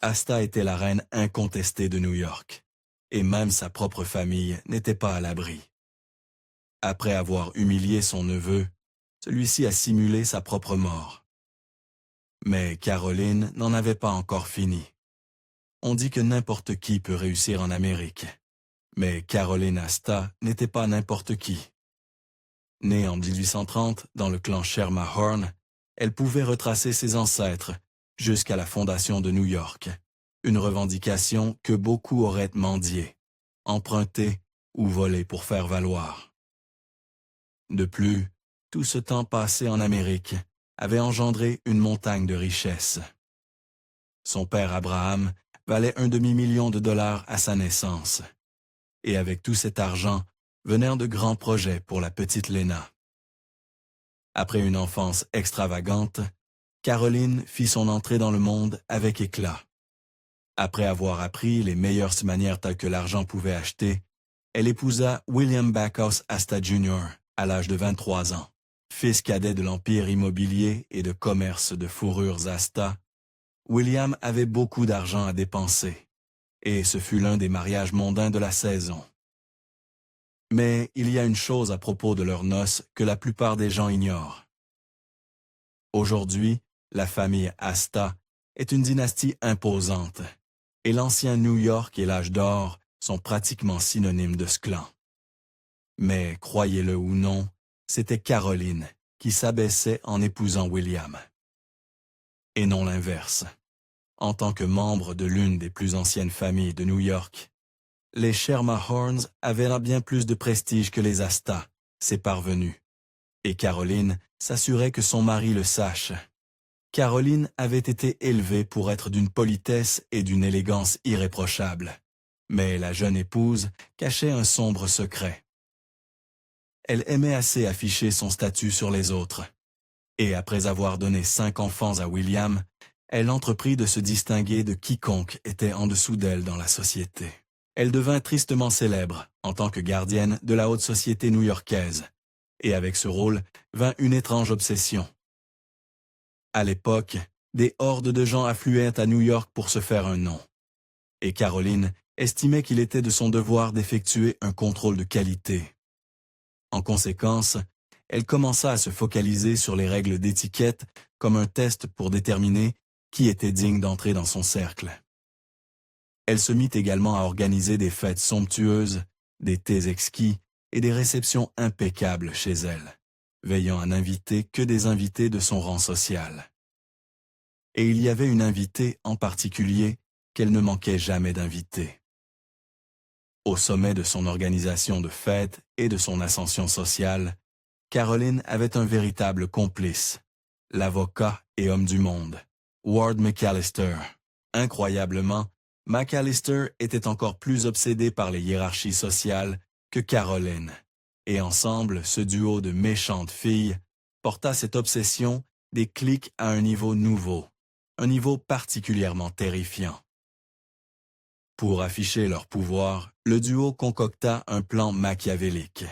Asta était la reine incontestée de New York, et même sa propre famille n'était pas à l'abri. Après avoir humilié son neveu, celui-ci a simulé sa propre mort. Mais Caroline n'en avait pas encore fini. On dit que n'importe qui peut réussir en Amérique, mais Caroline Asta n'était pas n'importe qui. Née en 1830 dans le clan Schermerhorn, elle pouvait retracer ses ancêtres jusqu'à la fondation de New York, une revendication que beaucoup auraient mendiée, empruntée ou volée pour faire valoir. De plus, tout ce temps passé en Amérique avait engendré une montagne de richesses. Son père Abraham valait un demi-million de dollars à sa naissance, et avec tout cet argent venèrent de grands projets pour la petite Lena. Après une enfance extravagante, Caroline fit son entrée dans le monde avec éclat. Après avoir appris les meilleures manières telles que l'argent pouvait acheter, elle épousa William Backhouse Asta Jr. à l'âge de 23 ans. Fils cadet de l'empire immobilier et de commerce de fourrures Asta, William avait beaucoup d'argent à dépenser, et ce fut l'un des mariages mondains de la saison. Mais il y a une chose à propos de leurs noces que la plupart des gens ignorent. Aujourd'hui, la famille Asta est une dynastie imposante, et l'ancien New York et l'âge d'or sont pratiquement synonymes de ce clan. Mais, croyez-le ou non, c'était Caroline qui s'abaissait en épousant William. Et non l'inverse. En tant que membre de l'une des plus anciennes familles de New York, les Schermerhorns avaient bien plus de prestige que les Asta, ses parvenus. Et Caroline s'assurait que son mari le sache. Caroline avait été élevée pour être d'une politesse et d'une élégance irréprochables. Mais la jeune épouse cachait un sombre secret. Elle aimait assez afficher son statut sur les autres. Et après avoir donné 5 enfants à William, elle entreprit de se distinguer de quiconque était en dessous d'elle dans la société. Elle devint tristement célèbre en tant que gardienne de la haute société new-yorkaise. Et avec ce rôle vint une étrange obsession. À l'époque, des hordes de gens affluaient à New York pour se faire un nom. Et Caroline estimait qu'il était de son devoir d'effectuer un contrôle de qualité. En conséquence, elle commença à se focaliser sur les règles d'étiquette comme un test pour déterminer qui était digne d'entrer dans son cercle. Elle se mit également à organiser des fêtes somptueuses, des thés exquis et des réceptions impeccables chez elle, veillant à n'inviter que des invités de son rang social. Et il y avait une invitée en particulier qu'elle ne manquait jamais d'inviter. Au sommet de son organisation de fêtes et de son ascension sociale, Caroline avait un véritable complice, l'avocat et homme du monde, Ward McAllister. Incroyablement, McAllister était encore plus obsédé par les hiérarchies sociales que Caroline, et ensemble, ce duo de méchantes filles porta cette obsession des cliques à un niveau nouveau, un niveau particulièrement terrifiant. Pour afficher leur pouvoir, le duo concocta un plan machiavélique.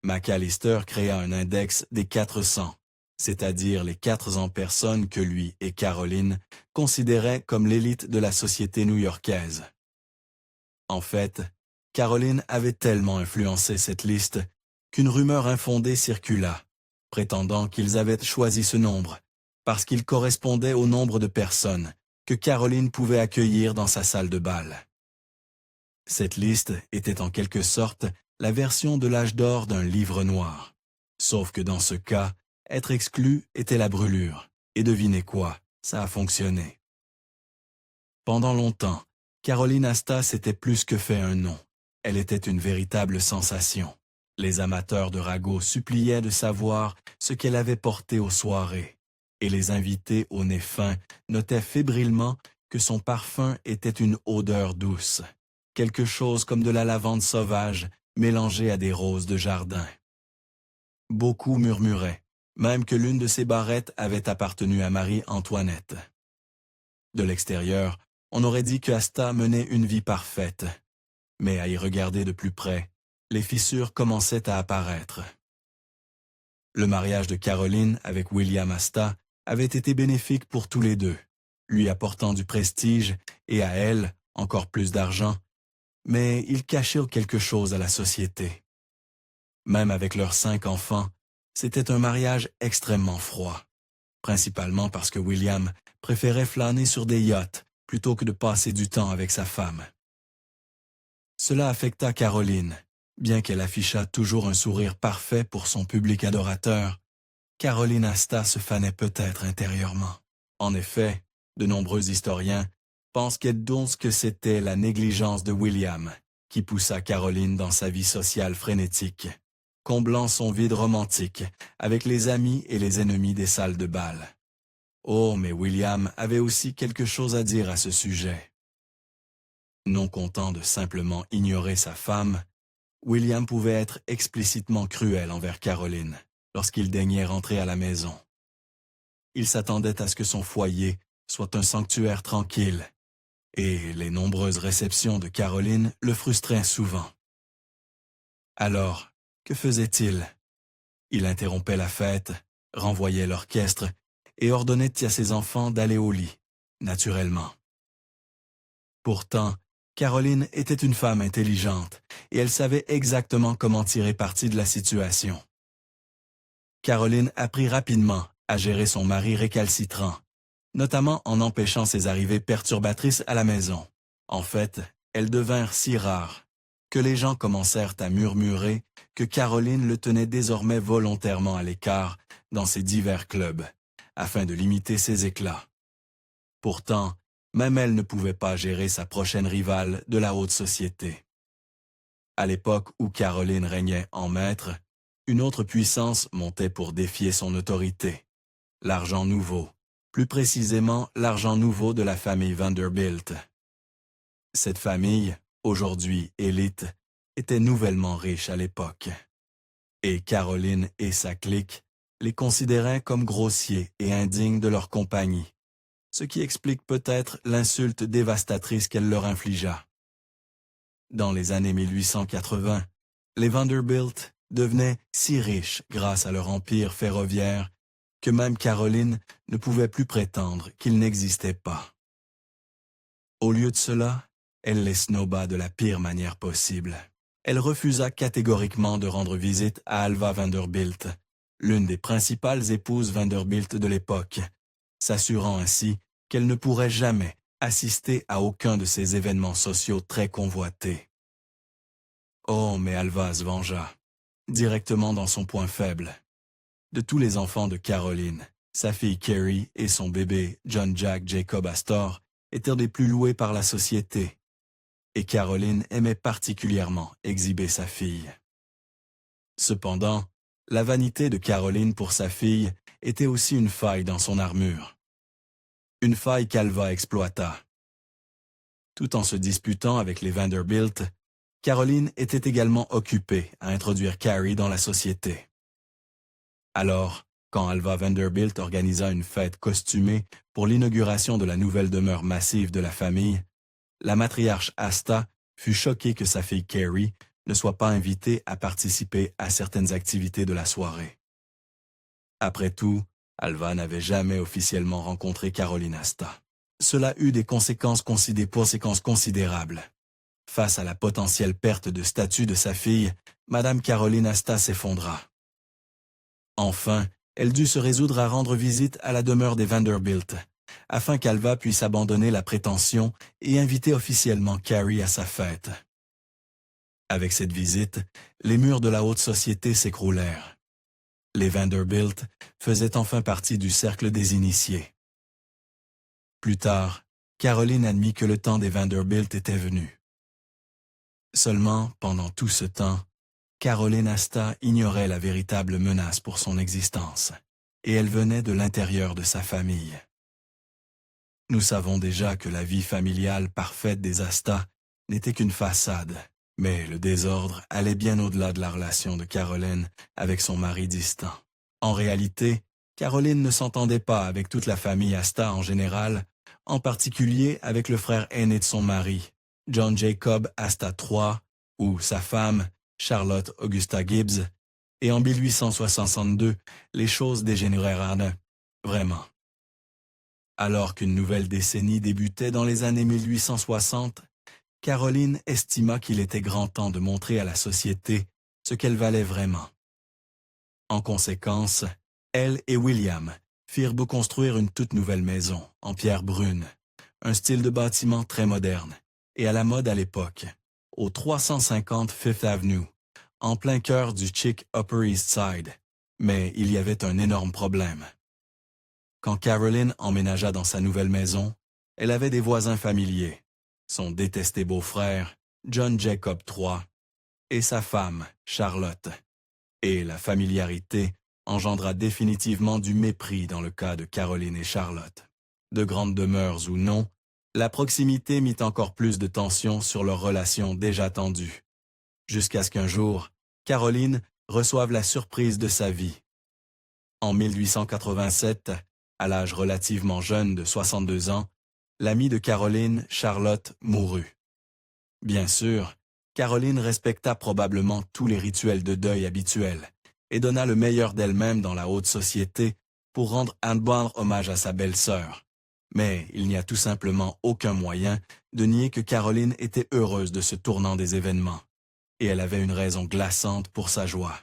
McAllister créa un index des 400, c'est-à-dire les 400 personnes que lui et Caroline considéraient comme l'élite de la société new-yorkaise. En fait, Caroline avait tellement influencé cette liste qu'une rumeur infondée circula, prétendant qu'ils avaient choisi ce nombre, parce qu'il correspondait au nombre de personnes que Caroline pouvait accueillir dans sa salle de bal. Cette liste était en quelque sorte la version de l'âge d'or d'un livre noir, sauf que dans ce cas, être exclu était la brûlure, et devinez quoi, ça a fonctionné. Pendant longtemps, Caroline Asta s'était plus que fait un nom. Elle était une véritable sensation. Les amateurs de ragots suppliaient de savoir ce qu'elle avait porté aux soirées, et les invités au nez fin notaient fébrilement que son parfum était une odeur douce, quelque chose comme de la lavande sauvage mélangée à des roses de jardin. Beaucoup murmuraient, même que l'une de ses barrettes avait appartenu à Marie-Antoinette. De l'extérieur, on aurait dit que Asta menait une vie parfaite, mais à y regarder de plus près, les fissures commençaient à apparaître. Le mariage de Caroline avec William Asta avait été bénéfique pour tous les deux. lui apportant du prestige et à elle encore plus d'argent, mais ils cachaient quelque chose à la société. Même avec leurs 5 enfants, c'était un mariage extrêmement froid, principalement parce que William préférait flâner sur des yachts plutôt que de passer du temps avec sa femme. Cela affecta Caroline. Bien qu'elle affichât toujours un sourire parfait pour son public adorateur, Caroline Asta se fanait peut-être intérieurement. En effet, de nombreux historiens pensent que c'était la négligence de William qui poussa Caroline dans sa vie sociale frénétique, comblant son vide romantique avec les amis et les ennemis des salles de bal. Oh, mais William avait aussi quelque chose à dire à ce sujet. Non content de simplement ignorer sa femme, William pouvait être explicitement cruel envers Caroline lorsqu'il daignait rentrer à la maison. Il s'attendait à ce que son foyer soit un sanctuaire tranquille, et les nombreuses réceptions de Caroline le frustraient souvent. Alors, que faisait-il? Il interrompait la fête, renvoyait l'orchestre et ordonnait à ses enfants d'aller au lit, naturellement. Pourtant, Caroline était une femme intelligente et elle savait exactement comment tirer parti de la situation. Caroline apprit rapidement à gérer son mari récalcitrant, notamment en empêchant ses arrivées perturbatrices à la maison. En fait, elles devinrent si rares que les gens commencèrent à murmurer que Caroline le tenait désormais volontairement à l'écart dans ses divers clubs, afin de limiter ses éclats. Pourtant, même elle ne pouvait pas gérer sa prochaine rivale de la haute société. À l'époque où Caroline régnait en maître, une autre puissance montait pour défier son autorité, l'argent nouveau, plus précisément l'argent nouveau de la famille Vanderbilt. Cette famille, aujourd'hui élite, était nouvellement riche à l'époque. Et Caroline et sa clique les considéraient comme grossiers et indignes de leur compagnie, ce qui explique peut-être l'insulte dévastatrice qu'elle leur infligea. Dans les années 1880, les Vanderbilt devenaient si riches grâce à leur empire ferroviaire que même Caroline ne pouvait plus prétendre qu'il n'existait pas. Au lieu de cela, elle les snoba de la pire manière possible. Elle refusa catégoriquement de rendre visite à Alva Vanderbilt, l'une des principales épouses Vanderbilt de l'époque, s'assurant ainsi qu'elle ne pourrait jamais assister à aucun de ces événements sociaux très convoités. Oh, mais Alva se vengea, directement dans son point faible. De tous les enfants de Caroline, sa fille Carrie et son bébé John Jack Jacob Astor étaient les plus loués par la société, et Caroline aimait particulièrement exhiber sa fille. Cependant, la vanité de Caroline pour sa fille était aussi une faille dans son armure. Une faille qu'Alva exploita. Tout en se disputant avec les Vanderbilt, Caroline était également occupée à introduire Carrie dans la société. Alors, quand Alva Vanderbilt organisa une fête costumée pour l'inauguration de la nouvelle demeure massive de la famille, la matriarche Asta fut choquée que sa fille Carrie ne soit pas invitée à participer à certaines activités de la soirée. Après tout, Alva n'avait jamais officiellement rencontré Caroline Asta. Cela eut des conséquences considérables. Face à la potentielle perte de statut de sa fille, Madame Caroline Asta s'effondra. Enfin, elle dut se résoudre à rendre visite à la demeure des Vanderbilt, afin qu'Alva puisse abandonner la prétention et inviter officiellement Carrie à sa fête. Avec cette visite, les murs de la haute société s'écroulèrent. Les Vanderbilt faisaient enfin partie du cercle des initiés. Plus tard, Caroline admit que le temps des Vanderbilt était venu. Seulement, pendant tout ce temps, Caroline Asta ignorait la véritable menace pour son existence, et elle venait de l'intérieur de sa famille. Nous savons déjà que la vie familiale parfaite des Asta n'était qu'une façade, mais le désordre allait bien au-delà de la relation de Caroline avec son mari distant. En réalité, Caroline ne s'entendait pas avec toute la famille Asta en général, en particulier avec le frère aîné de son mari, John Jacob Asta III, ou sa femme, Charlotte Augusta Gibbs, et en 1862, les choses dégénérèrent vraiment. Alors qu'une nouvelle décennie débutait dans les années 1860, Caroline estima qu'il était grand temps de montrer à la société ce qu'elle valait vraiment. En conséquence, elle et William firent beau construire une toute nouvelle maison, en pierre brune, un style de bâtiment très moderne, et à la mode à l'époque, au 350 Fifth Avenue, en plein cœur du chic Upper East Side. Mais il y avait un énorme problème. Quand Caroline emménagea dans sa nouvelle maison, elle avait des voisins familiers, son détesté beau-frère, John Jacob III, et sa femme, Charlotte. Et la familiarité engendra définitivement du mépris dans le cas de Caroline et Charlotte. De grandes demeures ou non, la proximité mit encore plus de tension sur leur relation déjà tendue, jusqu'à ce qu'un jour, Caroline reçoive la surprise de sa vie. En 1887, à l'âge relativement jeune de 62 ans, l'amie de Caroline, Charlotte, mourut. Bien sûr, Caroline respecta probablement tous les rituels de deuil habituels et donna le meilleur d'elle-même dans la haute société pour rendre hommage à sa belle-sœur. Mais il n'y a tout simplement aucun moyen de nier que Caroline était heureuse de ce tournant des événements, et elle avait une raison glaçante pour sa joie.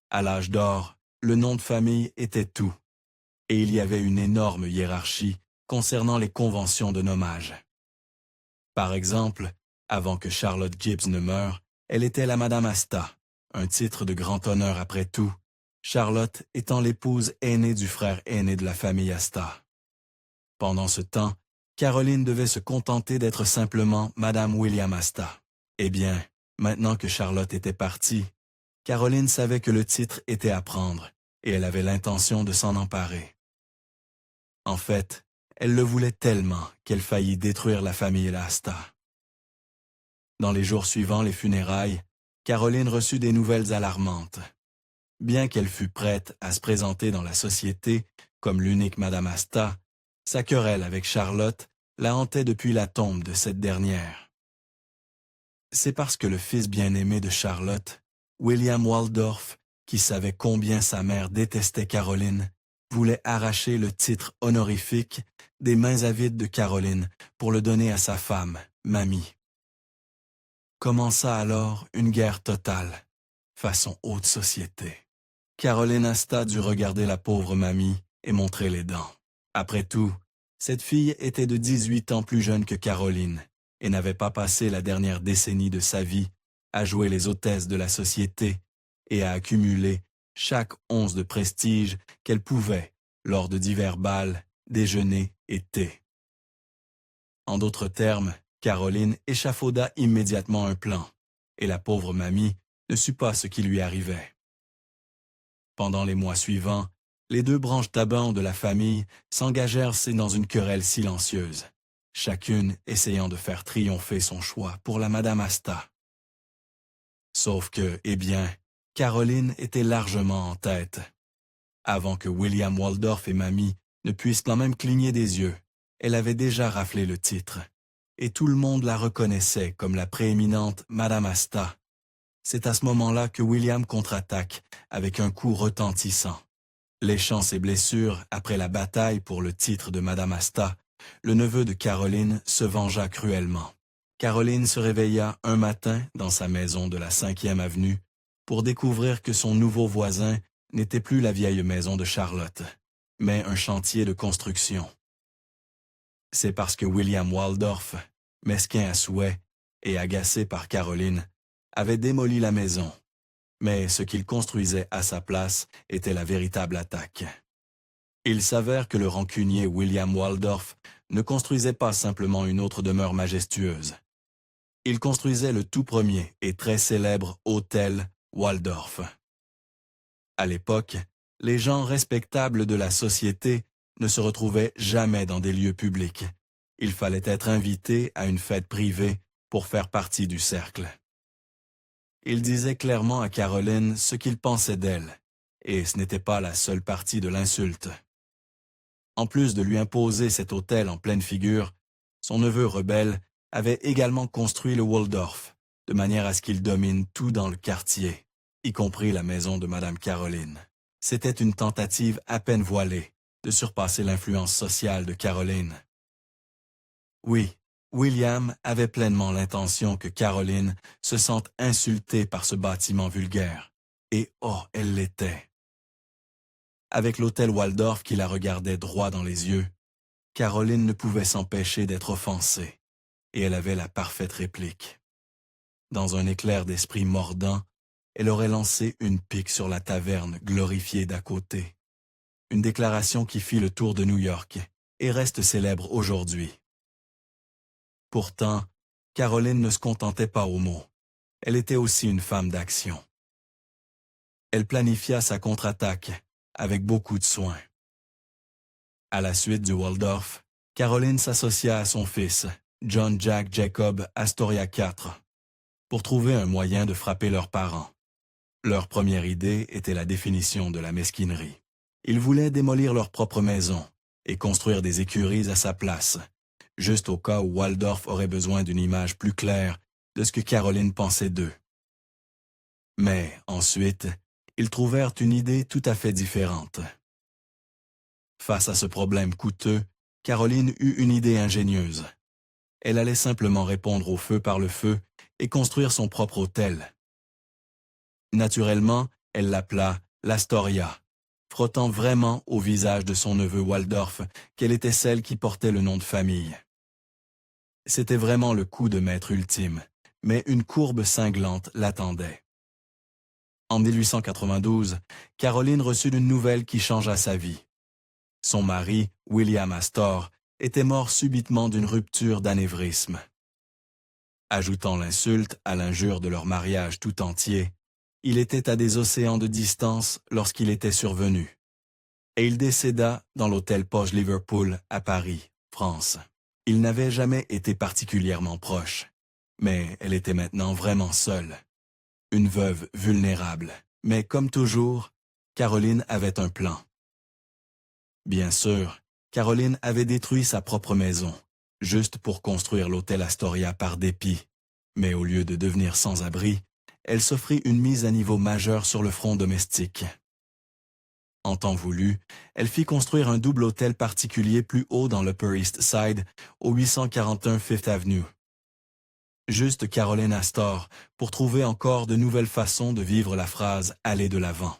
À l'âge d'or, le nom de famille était tout, et il y avait une énorme hiérarchie concernant les conventions de nommage. Par exemple, avant que Charlotte Gibbs ne meure, elle était la Madame Asta, un titre de grand honneur après tout, Charlotte étant l'épouse aînée du frère aîné de la famille Asta. Pendant ce temps, Caroline devait se contenter d'être simplement Madame William Asta. Eh bien, maintenant que Charlotte était partie, Caroline savait que le titre était à prendre, et elle avait l'intention de s'en emparer. En fait, elle le voulait tellement qu'elle faillit détruire la famille Asta. Dans les jours suivant les funérailles, Caroline reçut des nouvelles alarmantes. Bien qu'elle fût prête à se présenter dans la société comme l'unique Madame Asta, sa querelle avec Charlotte la hantait depuis la tombe de cette dernière. C'est parce que le fils bien-aimé de Charlotte, William Waldorf, qui savait combien sa mère détestait Caroline, voulait arracher le titre honorifique des mains avides de Caroline pour le donner à sa femme, Mamie. Commença alors une guerre totale, façon haute société. Caroline Asta dut regarder la pauvre Mamie et montrer les dents. Après tout, cette fille était de 18 ans plus jeune que Caroline et n'avait pas passé la dernière décennie de sa vie à jouer les hôtesses de la société et à accumuler chaque once de prestige qu'elle pouvait lors de divers bals, déjeuners et thés. En d'autres termes, Caroline échafauda immédiatement un plan, et la pauvre Mamie ne sut pas ce qui lui arrivait. Pendant les mois suivants, les deux branches tabac de la famille s'engagèrent dans une querelle silencieuse, chacune essayant de faire triompher son choix pour la Madame Asta. Sauf que, eh bien, Caroline était largement en tête. Avant que William Waldorf et Mamie ne puissent quand même cligner des yeux, elle avait déjà raflé le titre, et tout le monde la reconnaissait comme la prééminente Madame Asta. C'est à ce moment-là que William contre-attaque avec un coup retentissant. Léchant ses blessures après la bataille pour le titre de Madame Asta, le neveu de Caroline se vengea cruellement. Caroline se réveilla un matin dans sa maison de la 5e avenue pour découvrir que son nouveau voisin n'était plus la vieille maison de Charlotte, mais un chantier de construction. C'est parce que William Waldorf, mesquin à souhait et agacé par Caroline, avait démoli la maison, mais ce qu'il construisait à sa place était la véritable attaque. Il s'avère que le rancunier William Waldorf ne construisait pas simplement une autre demeure majestueuse. Il construisait le tout premier et très célèbre hôtel Waldorf. À l'époque, les gens respectables de la société ne se retrouvaient jamais dans des lieux publics. Il fallait être invité à une fête privée pour faire partie du cercle. Il disait clairement à Caroline ce qu'il pensait d'elle, et ce n'était pas la seule partie de l'insulte. En plus de lui imposer cet hôtel en pleine figure, son neveu rebelle avait également construit le Waldorf, de manière à ce qu'il domine tout dans le quartier, y compris la maison de Madame Caroline. C'était une tentative à peine voilée de surpasser l'influence sociale de Caroline. Oui, William avait pleinement l'intention que Caroline se sente insultée par ce bâtiment vulgaire. Et oh, elle l'était. Avec l'hôtel Waldorf qui la regardait droit dans les yeux, Caroline ne pouvait s'empêcher d'être offensée, et elle avait la parfaite réplique. Dans un éclair d'esprit mordant, elle aurait lancé une pique sur la taverne glorifiée d'à côté. Une déclaration qui fit le tour de New York et reste célèbre aujourd'hui. Pourtant, Caroline ne se contentait pas aux mots. Elle était aussi une femme d'action. Elle planifia sa contre-attaque avec beaucoup de soin. À la suite du Waldorf, Caroline s'associa à son fils, John Jack Jacob Astoria IV, pour trouver un moyen de frapper leurs parents. Leur première idée était la définition de la mesquinerie. Ils voulaient démolir leur propre maison et construire des écuries à sa place, juste au cas où Waldorf aurait besoin d'une image plus claire de ce que Caroline pensait d'eux. Mais ensuite, ils trouvèrent une idée tout à fait différente. Face à ce problème coûteux, Caroline eut une idée ingénieuse. Elle allait simplement répondre au feu par le feu et construire son propre hôtel. Naturellement, elle l'appela l'Astoria, frottant vraiment au visage de son neveu Waldorf qu'elle était celle qui portait le nom de famille. C'était vraiment le coup de maître ultime, mais une courbe cinglante l'attendait. En 1892, Caroline reçut une nouvelle qui changea sa vie. Son mari, William Astor, était mort subitement d'une rupture d'anévrisme. Ajoutant l'insulte à l'injure de leur mariage tout entier, il était à des océans de distance lorsqu'il était survenu. Et il décéda dans l'hôtel Poge Liverpool à Paris, France. Il n'avait jamais été particulièrement proche, mais elle était maintenant vraiment seule. Une veuve vulnérable. Mais comme toujours, Caroline avait un plan. Bien sûr, Caroline avait détruit sa propre maison, juste pour construire l'hôtel Astoria par dépit. Mais au lieu de devenir sans-abri, elle s'offrit une mise à niveau majeure sur le front domestique. En temps voulu, elle fit construire un double hôtel particulier plus haut dans l'Upper East Side, au 841 Fifth Avenue. Juste Caroline Astor pour trouver encore de nouvelles façons de vivre la phrase « aller de l'avant ».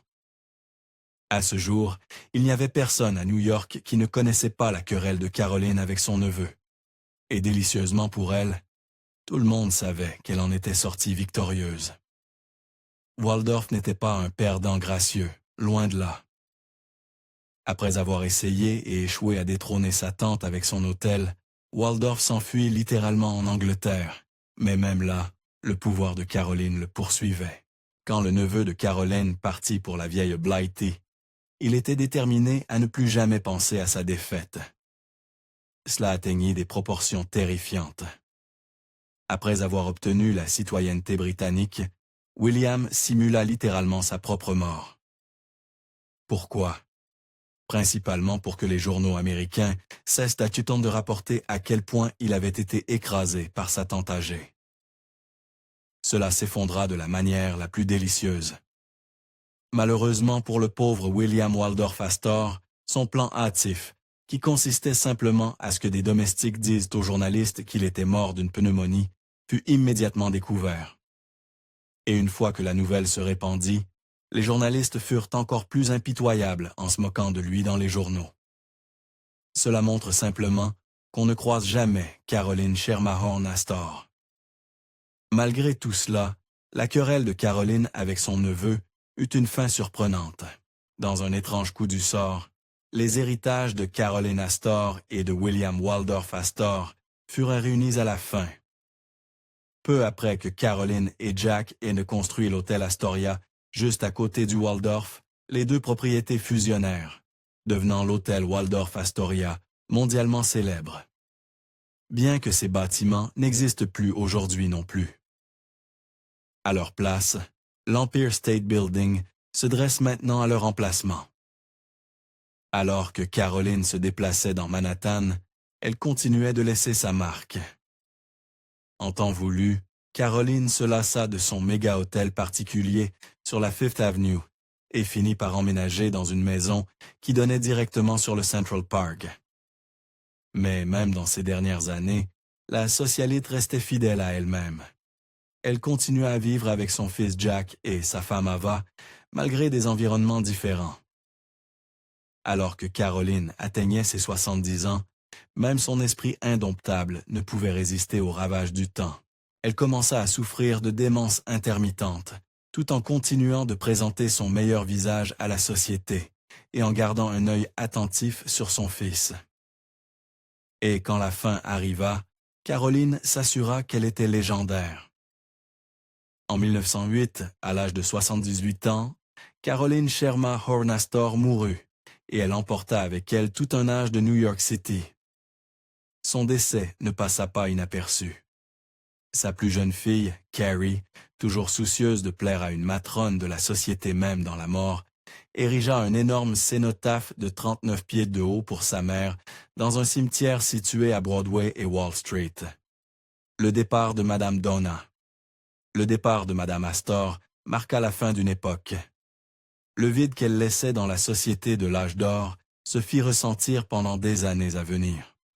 À ce jour, il n'y avait personne à New York qui ne connaissait pas la querelle de Caroline avec son neveu. Et délicieusement pour elle, tout le monde savait qu'elle en était sortie victorieuse. Waldorf n'était pas un perdant gracieux, loin de là. Après avoir essayé et échoué à détrôner sa tante avec son hôtel, Waldorf s'enfuit littéralement en Angleterre. Mais même là, le pouvoir de Caroline le poursuivait. Quand le neveu de Caroline partit pour la vieille Blighty, il était déterminé à ne plus jamais penser à sa défaite. Cela atteignit des proportions terrifiantes. Après avoir obtenu la citoyenneté britannique, William simula littéralement sa propre mort. Pourquoi? Principalement pour que les journaux américains cessent à tâtonner de rapporter à quel point il avait été écrasé par sa tante âgée. Cela s'effondra de la manière la plus délicieuse. Malheureusement pour le pauvre William Waldorf Astor, son plan hâtif, qui consistait simplement à ce que des domestiques disent aux journalistes qu'il était mort d'une pneumonie, fut immédiatement découvert. Et une fois que la nouvelle se répandit, les journalistes furent encore plus impitoyables en se moquant de lui dans les journaux. Cela montre simplement qu'on ne croise jamais Caroline Schermerhorn Astor. Malgré tout cela, la querelle de Caroline avec son neveu eut une fin surprenante. Dans un étrange coup du sort, les héritages de Caroline Astor et de William Waldorf Astor furent réunis à la fin. Peu après que Caroline et Jack aient construit l'hôtel Astoria juste à côté du Waldorf, les deux propriétés fusionnèrent, devenant l'hôtel Waldorf Astoria mondialement célèbre. Bien que ces bâtiments n'existent plus aujourd'hui non plus. À leur place, l'Empire State Building se dresse maintenant à leur emplacement. Alors que Caroline se déplaçait dans Manhattan, elle continuait de laisser sa marque. En temps voulu, Caroline se lassa de son méga-hôtel particulier sur la Fifth Avenue et finit par emménager dans une maison qui donnait directement sur le Central Park. Mais même dans ces dernières années, la socialite restait fidèle à elle-même. Elle continuait à vivre avec son fils Jack et sa femme Ava, malgré des environnements différents. Alors que Caroline atteignait ses 70 ans, même son esprit indomptable ne pouvait résister aux ravages du temps. Elle commença à souffrir de démence intermittente, tout en continuant de présenter son meilleur visage à la société et en gardant un œil attentif sur son fils. Et quand la fin arriva, Caroline s'assura qu'elle était légendaire. En 1908, à l'âge de 78 ans, Caroline Sherma Hornastor mourut, et elle emporta avec elle tout un âge de New York City. Son décès ne passa pas inaperçu. Sa plus jeune fille, Carrie, toujours soucieuse de plaire à une matrone de la société même dans la mort, érigea un énorme cénotaphe de 39 pieds de haut pour sa mère dans un cimetière situé à Broadway et Wall Street. Le départ de Madame Donna. Le départ de Madame Astor marqua la fin d'une époque. Le vide qu'elle laissait dans la société de l'âge d'or se fit ressentir pendant des années à venir.